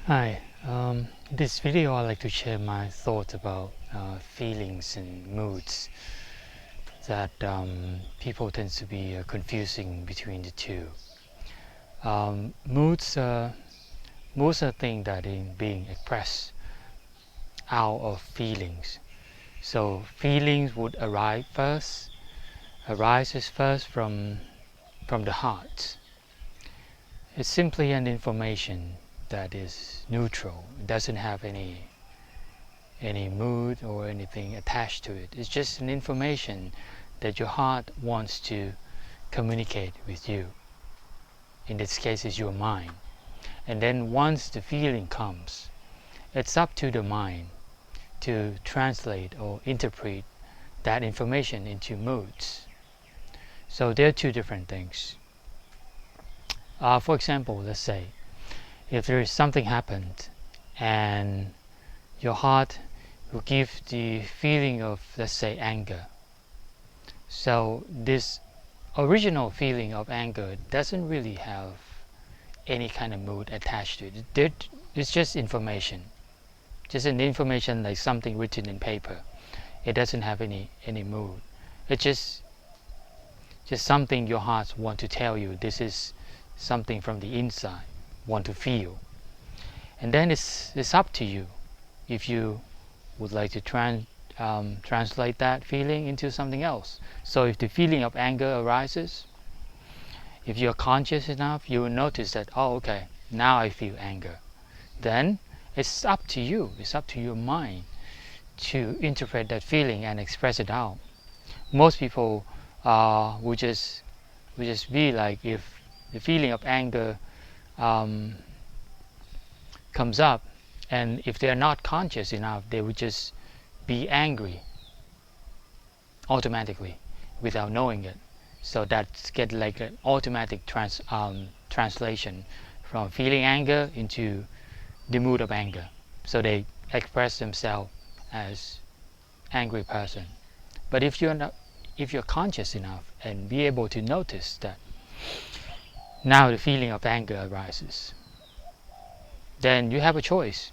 Hi, this video I'd like to share my thoughts about feelings and moods that people tend to be confusing between the two. Moods are things that are being expressed out of feelings. So feelings would arises first from the heart. It's simply an information that is neutral. It doesn't have any mood or anything attached to it. It's just an information that your heart wants to communicate with you. In this case, it's your mind. And then once the feeling comes, it's up to the mind to translate or interpret that information into moods. So they're two different things. For example, let's say if there is something happened and your heart will give the feeling of, let's say, anger. So this original feeling of anger doesn't really have any kind of mood attached to it. It's just information. Just an information like something written in paper. It doesn't have any mood. It's just something your heart want to tell you. This is something from the inside, want to feel. And then it's up to you if you would like to translate that feeling into something else. So if the feeling of anger arises, if you're conscious enough, you will notice that, oh, okay, now I feel anger. Then it's up to you, it's up to your mind to interpret that feeling and express it out. Most people would just be like, if the feeling of anger comes up, and if they are not conscious enough, they would just be angry automatically without knowing it. So that's get like an automatic translation from feeling anger into the mood of anger. So they express themselves as angry person. But if you're conscious enough and be able to notice that now the feeling of anger arises, then you have a choice.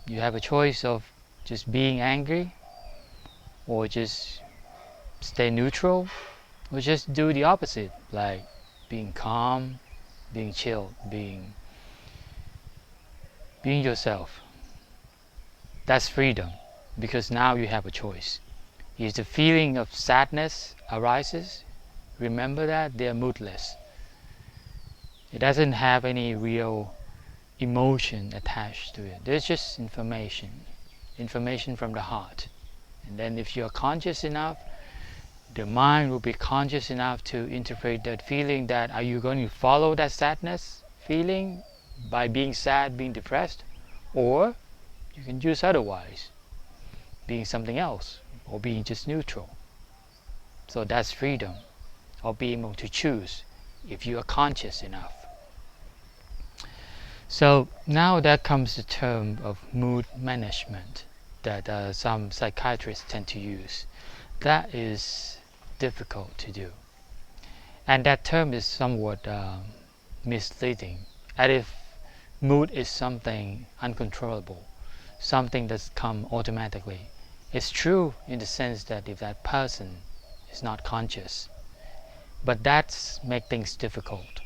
You have a choice of just being angry, or just stay neutral, or just do the opposite, like being calm, being chill, being yourself. That's freedom, because now you have a choice. If the feeling of sadness arises, remember that they are moodless. It doesn't have any real emotion attached to it. There's just information from the heart. And then if you're conscious enough, the mind will be conscious enough to interpret that feeling. That are you going to follow that sadness feeling by being sad, being depressed, or you can choose otherwise, being something else, or being just neutral. So that's freedom of being able to choose if you are conscious enough. So now that comes the term of mood management that some psychiatrists tend to use. That is difficult to do, and that term is somewhat misleading. And if mood is something uncontrollable, something that's come automatically, it's true in the sense that if that person is not conscious, but that's make things difficult.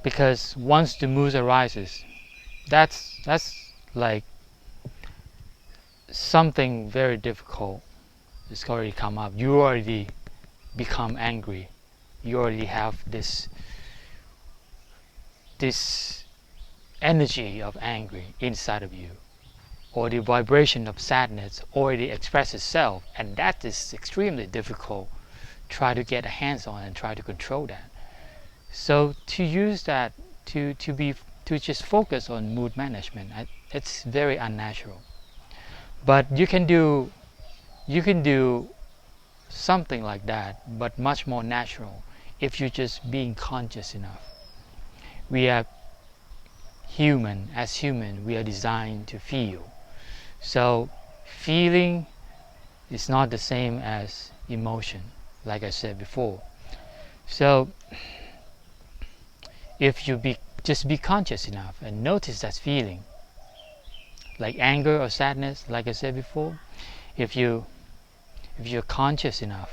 Because once the mood arises, that's like something very difficult. It's already come up. You already become angry. You already have this energy of anger inside of you, or the vibration of sadness already expresses itself, and that is extremely difficult. Try to get a hands on and try to control that. So to use that to just focus on mood management, it's very unnatural. But you can do something like that, but much more natural, if you're just being conscious enough. We are human. As human, we are designed to feel. So feeling is not the same as emotion, like I said before. So if you just be conscious enough and notice that feeling, like anger or sadness. Like I said before, if you're conscious enough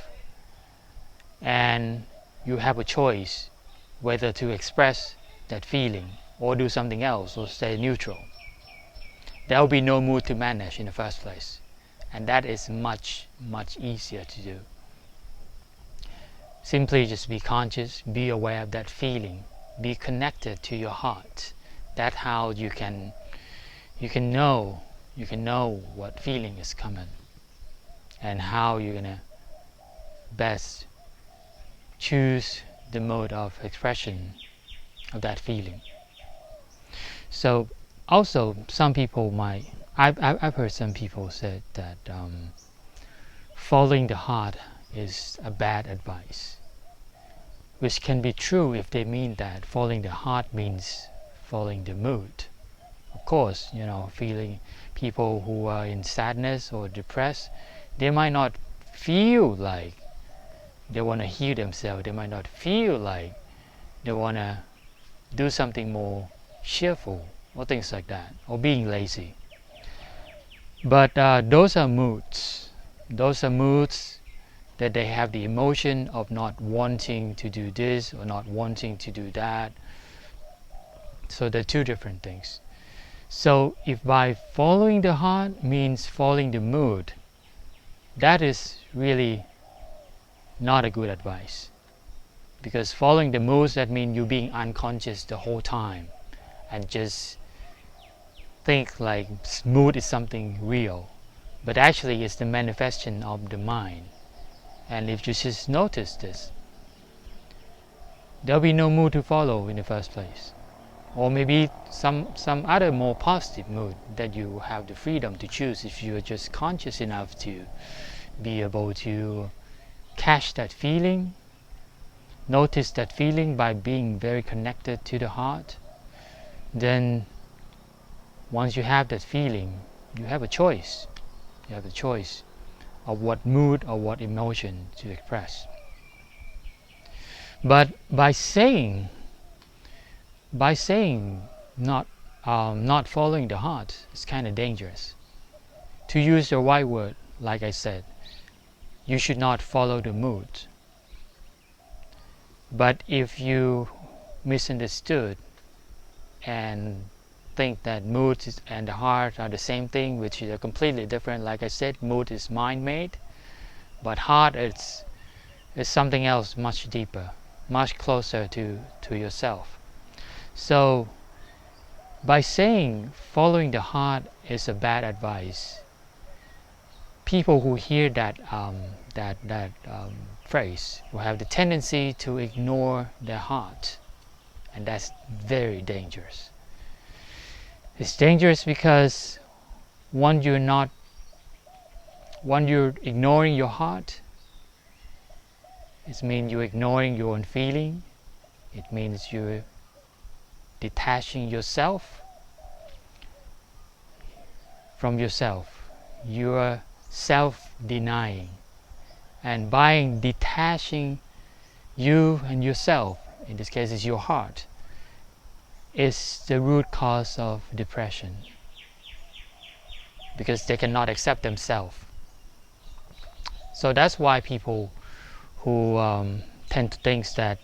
and you have a choice whether to express that feeling or do something else or stay neutral, there will be no mood to manage in the first place, and that is much easier to do. Simply just be conscious, be aware of that feeling, be connected to your heart. That's how you can know what feeling is coming and how you're gonna best choose the mode of expression of that feeling. So also some people I've heard some people say that following the heart is a bad advice, which can be true if they mean that following the heart means following the mood. Of course, feeling people who are in sadness or depressed, they might not feel like they want to heal themselves. They might not feel like they want to do something more cheerful or things like that, or being lazy. But those are moods. Those are moods that they have the emotion of not wanting to do this or not wanting to do that. So they're two different things. So if by following the heart means following the mood, that is really not a good advice. Because following the moods, that means you being unconscious the whole time and just think like mood is something real, but actually it's the manifestation of the mind. And if you just notice this, there'll be no mood to follow in the first place. Or maybe some other more positive mood that you have the freedom to choose if you are just conscious enough to be able to catch that feeling, notice that feeling by being very connected to the heart. Then once you have that feeling, you have a choice. You have a choice of what mood or what emotion to express. But by saying not following the heart, it's kind of dangerous. To use the right word, like I said, you should not follow the mood. But if you misunderstood and think that mood and the heart are the same thing, which is completely different, like I said, mood is mind-made, but heart is something else much deeper, much closer to yourself. So by saying following the heart is a bad advice, people who hear that phrase will have the tendency to ignore their heart, and that's very dangerous. It's dangerous because when you're ignoring your heart, it means you're ignoring your own feeling. It means you're detaching yourself from yourself. You are self-denying, and by detaching you and yourself, in this case is your heart, is the root cause of depression, because they cannot accept themselves. So that's why people who tend to think that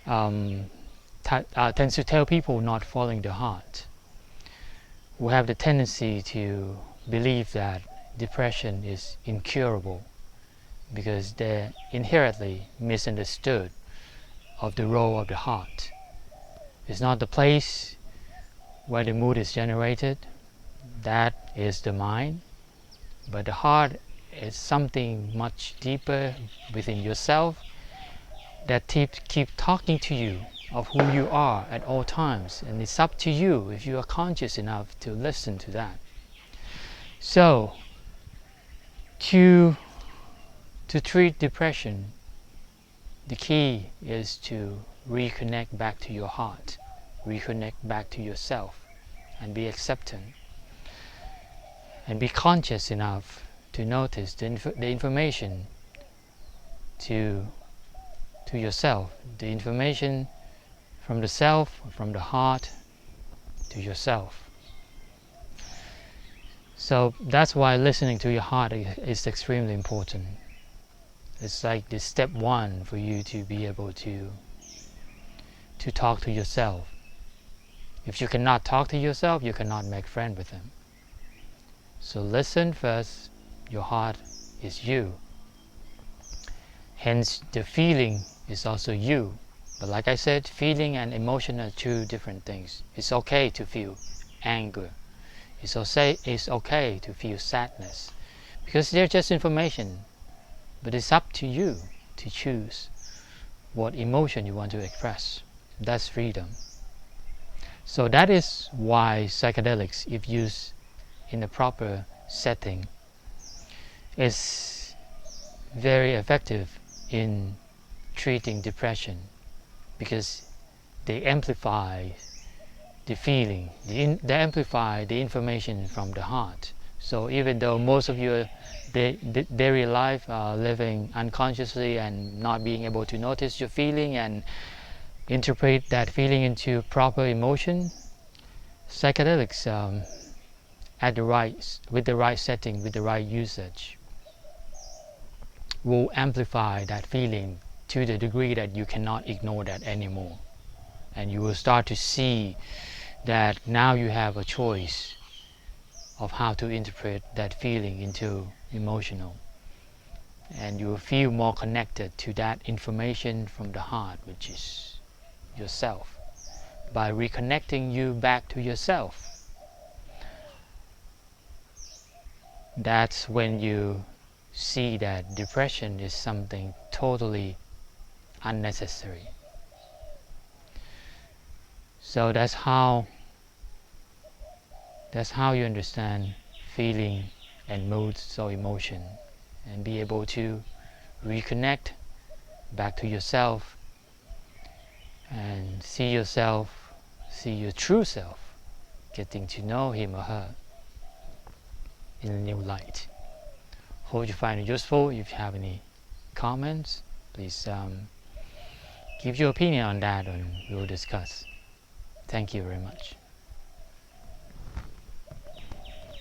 tends to tell people not following the heart, who have the tendency to believe that depression is incurable, because they inherently misunderstood of the role of the heart. It's not the place where the mood is generated, that is the mind, but the heart is something much deeper within yourself that keep talking to you of who you are at all times, and it's up to you if you are conscious enough to listen to that. So to treat depression, the key is to reconnect back to your heart, reconnect back to yourself, and be acceptant, and be conscious enough to notice the information to yourself, the information from the self, from the heart to yourself. So that's why listening to your heart is extremely important. It's like the step one for you to be able to talk to yourself. If you cannot talk to yourself, you cannot make friends with them. So listen first. Your heart is you. Hence, the feeling is also you. But like I said, feeling and emotion are two different things. It's okay to feel anger. It's okay to feel sadness. Because they're just information. But it's up to you to choose what emotion you want to express. That's freedom. So that is why psychedelics, if used in a proper setting, is very effective in treating depression, because they amplify the feeling, they amplify the information from the heart. So even though most of your daily life are living unconsciously and not being able to notice your feeling and interpret that feeling into proper emotion, psychedelics with the right setting, with the right usage, will amplify that feeling to the degree that you cannot ignore that anymore. And you will start to see that now you have a choice of how to interpret that feeling into emotional. And you will feel more connected to that information from the heart, which is yourself. By reconnecting you back to yourself, that's when you see that depression is something totally unnecessary. So that's how you understand feeling and moods or emotion, and be able to reconnect back to yourself and see yourself, see your true self, getting to know him or her in a new light. Hope you find it useful. If you have any comments, please give your opinion on that and we'll discuss. Thank you very much.